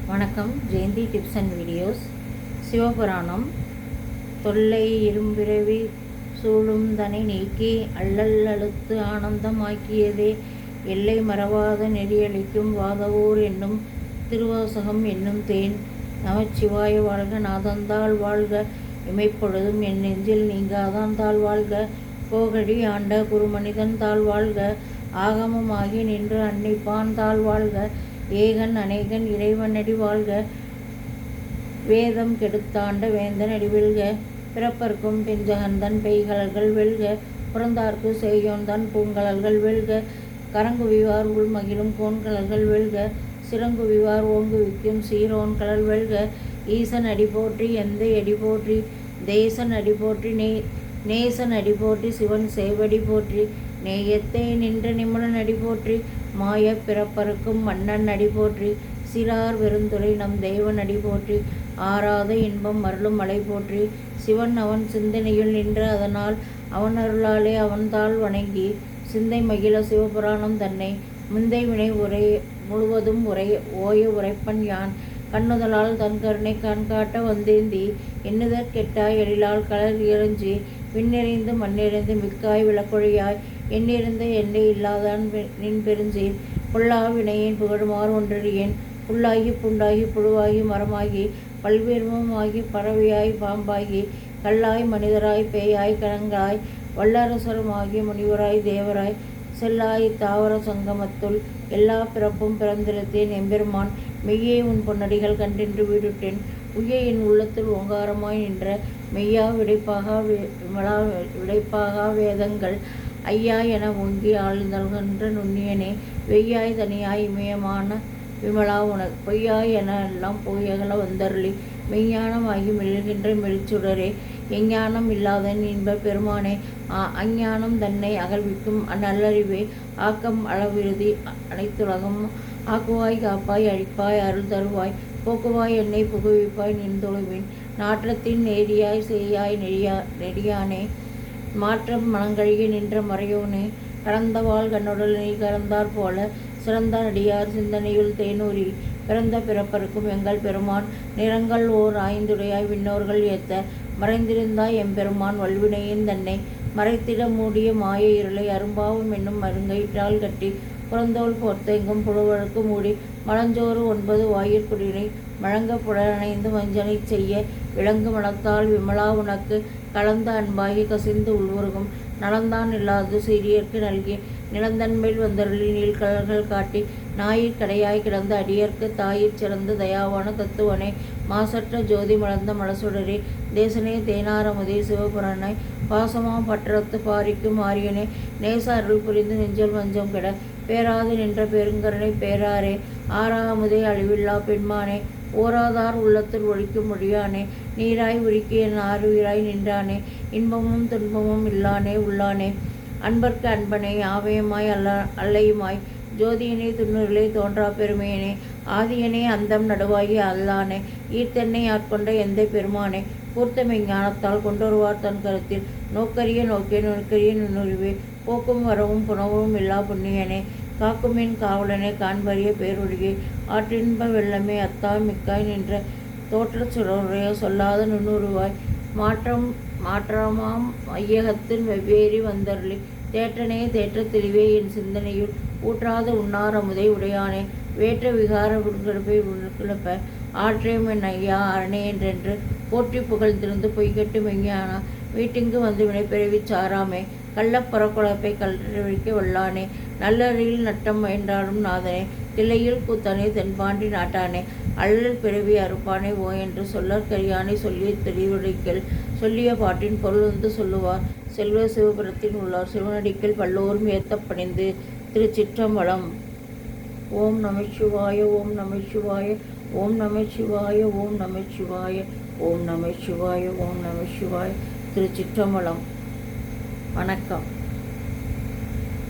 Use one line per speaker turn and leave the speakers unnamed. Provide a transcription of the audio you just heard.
வணக்கம். Jayanthi tips and videos. Sivapuranam. தொல்லை இரும்பிறவி சூழும் தனை நீக்கி அல்லல் அழுத்து ஆனந்தமாக்கியதே எல்லை மறவாத நெறியளிக்கும் வாதவூர் என்னும் திருவாசகம் என்னும் தேன். நமச்சிவாய வாழ்க. நாதந்தாள் வாழ்க. இமைப்பொழுதும் என் நெஞ்சில் நீங்காதான் தாழ் வாழ்க. கோகழி ஆண்ட குருமனிதன் தாழ் வாழ்க. ஆகமமாகி நின்று அன்னிப்பான் தாழ் வாழ்க. ஏகன் அநேகன் இறைவனடி வாழ்க. வேதம் கெடுத்தாண்ட வேந்தன் அடிவெல்க. பிறப்பர்க்கும் பெஞ்சகந்தன் பெய்கலல்கள் வெல்க. புறந்தார்க்கு செய்யோன்தான் பூங்கலல்கள் வெல்க. கரங்குவிவார் உள்மகிழும் கோன்கலல்கள் வெல்க. சிறங்குவிவார் ஓங்குவிக்கும் சீரோன் கலல் வெல்க. ஈசன் அடி போற்றி எந்தை அடி போற்றி தேசன் அடி போற்றி நேசன் அடி போற்றி சிவன் சேவடி போற்றி நேயத்தே நின்ற நிமுடன் அடி போற்றி மாய பிறப்பருக்கும் மன்னன் அடி போற்றி சிறார் வெறுந்துரை நம் தேவன் அடி போற்றி ஆறாத இன்பம் மருளும் மலை போற்றி சிவன் அவன் சிந்தனையுள் நின்று அதனால் அவன் அருளாலே அவன்தாள் வணங்கி சிந்தை மகிழ சிவபுராணம் தன்னை முந்தை வினை முழுவதும் ஓய உரைப்பன் யான் கண்ணுதலால் தன் கருணை கண்காட்ட வந்தேந்தி எண்ணுதற் கெட்டாய் எழிலால் கலர் இறஞ்சி விண்ணெறிந்து மண்ணெறிந்து மிக்காய் விளக்கொழியாய் எண்ணிருந்த எண்ணெய் இல்லாதான் நின் பெருஞ்சீர் பொல்லா வினையேன் புகழுமாறு ஒன்றறியேன் புல்லாகி புண்டாகி புழுவாகி மரமாகி பல்வேறுமாகி பறவையாய் பாம்பாகி கல்லாய் மனிதராய் பேயாய் கணங்காய் வல்லரசருமாகி முனிவராய் தேவராய் செல்லாய் தாவர சங்கமத்துள் எல்லா பிறப்பும் பிறந்திருத்தேன் எம்பெருமான் மெய்யே உன் பொன்னடிகள் கண்டென்று வீடுட்டேன் உய்ய என் உள்ளத்தில் ஓங்காரமாய் நின்ற மெய்யா விமலா விடைப்பாகா வேதங்கள் ஐயா என ஓங்கி ஆழ்ந்தல்கின்ற நுண்ணியனே வெய்யாய் தனியாய் இமயமான விமலா உனக்கு பொய்யாய் என எல்லாம் பொய்யகல வந்தருளி மெய்ஞானமாகி மெழுகின்ற மெளிச்சுடரே எஞ்ஞானம் இல்லாதன் இன்ப பெருமானே அஞ்ஞானம் தன்னை அகழ்விக்கும் நல்லறிவே ஆக்கம் அளவிருதி அனைத்துலகம் ஆக்குவாய் காப்பாய் அழிப்பாய் அருள் தருவாய் போக்குவாய் என்னை புகுவிப்பாய் நின்றொழுவின் நாற்றத்தின் நேரியாய் செய்யாய் நெடியானே மாற்றம் மனங்கழுகி நின்ற மறையோனே கடந்தவாள் கண்ணுடல் நீ கறந்தாற் போல சிறந்த அடியார் சிந்தனையுள் தேனூரி பிறந்த பிறப்பருக்கும் எங்கள் பெருமான் நிறங்கள் ஓர் ஆய்ந்துடையாய் விண்ணோர்கள் ஏத்த மறைந்திருந்தாய் எம்பெருமான் வல்வினையின் தன்னை மறைத்திட மூடிய மாய இருளை அரும்பாவும் என்னும் மருங்கயிற்றால் கட்டி புறந்தோல் போர்த்தெங்கும் புழுவழுக்கு மூடி மலஞ்சோறு 9 வாயிற்குடியினை மழங்க புலனைந்து மஞ்சனை செய்ய விலங்கு மனத்தால் விமலா உனக்கு கலந்த அன்பாகி கசிந்து உள்வுருகும் நலந்தான் இல்லாது சிறியர்க்கு நல்கி நிலந்தன்மேல் வந்தருளி நீள்கடல்கள் காட்டி ஞாயிற் கடையாய் கிடந்த அடியர்க்கு தாயிற் சிறந்த தயாவான தத்துவனே மாசற்ற ஜோதி மலர்ந்த மலசுடரே தேசனே தேனாரமுதே சிவபுரானாய் பாசமாம் பற்றத்து பாரிக்கும் ஆரியனே நேச அருள் புரிந்து நெஞ்சல் வஞ்சம் கெட பேராது நின்ற பெருங்கருணை பேராரே ஆறாமுதே அழிவில்லா பெண்மானே ஓராதார் உள்ளத்தில் ஒழிக்கும் மொழியானே நீராய் உருக்கிய ஆறுயிராய் நின்றானே இன்பமும் துன்பமும் இல்லானே உள்ளானே அன்பர்க்கு அன்பனே ஆவயமாய் அல்லையுமாய் ஜோதியனே துண்ணுகளே தோன்றா பெருமையனே ஆதியனே அந்தம் நடுவாகி அல்லானே ஈர்த்தென்னை ஆட்கொண்ட எந்த பெருமானே பூர்த்தமை ஞானத்தால் கொண்டொருவார் தன் கருத்தில் நோக்கரிய நோக்கிய நுணுக்கரிய நுண்ணுருவே போக்கும் வரவும் புனவும் இல்லா புண்ணியனே காக்குமின் காவலனே காண்பறிய பேரொழியே ஆற்றின்ப வெள்ளமே அத்தா மிக்காய் நின்ற தோற்றச் சுடருடைய சொல்லாத நுண்ணுருவாய் மாற்றமாம் ஐயகத்தின் வெவ்வேறி வந்தருளி தேற்றனே தேற்ற தெளிவே என் சிந்தனையுள் ஊற்றாத உண்ணாரமுதை உடையானே வேற்ற விகார உட்கிழப்பை உட்கிழப்ப ஆற்றேம் என் ஐயா அரணே என்றென்று போற்றி புகழ்ந்திருந்து பொய்கட்டு மெஞ்ஞானா வீட்டிங்கு வந்து வினைப்பிறவி சாராமே கள்ளப்பறக்குழப்பை கல்விக்க வல்லானே நல்லறியில் நட்டம் என்றாலும் நாதனே தில்லையில் கூத்தனே தென்பாண்டி நாட்டானே அல்லல் பிறவி அறுப்பானே ஓ என்று சொல்லற்கரியானை சொல்லிய தெளிவுடைக்கல் சொல்லிய பாட்டின் பொருள் வந்து சொல்லுவார் செல்வ சிவபுரத்தின் உள்ளார் சிவனடிக்கல் பல்லோரும் ஏத்த பணிந்து. திருச்சிற்றம்பலம். ஓம் நமச்சிவாய ஓம் நமச்சிவாய ஓம் நமச்சிவாய ஓம் நமச்சிவாய ஓம் நமச்சிவாய ஓம் நமச்சிவாய. திருச்சிற்றம்பலம். வணக்கம்.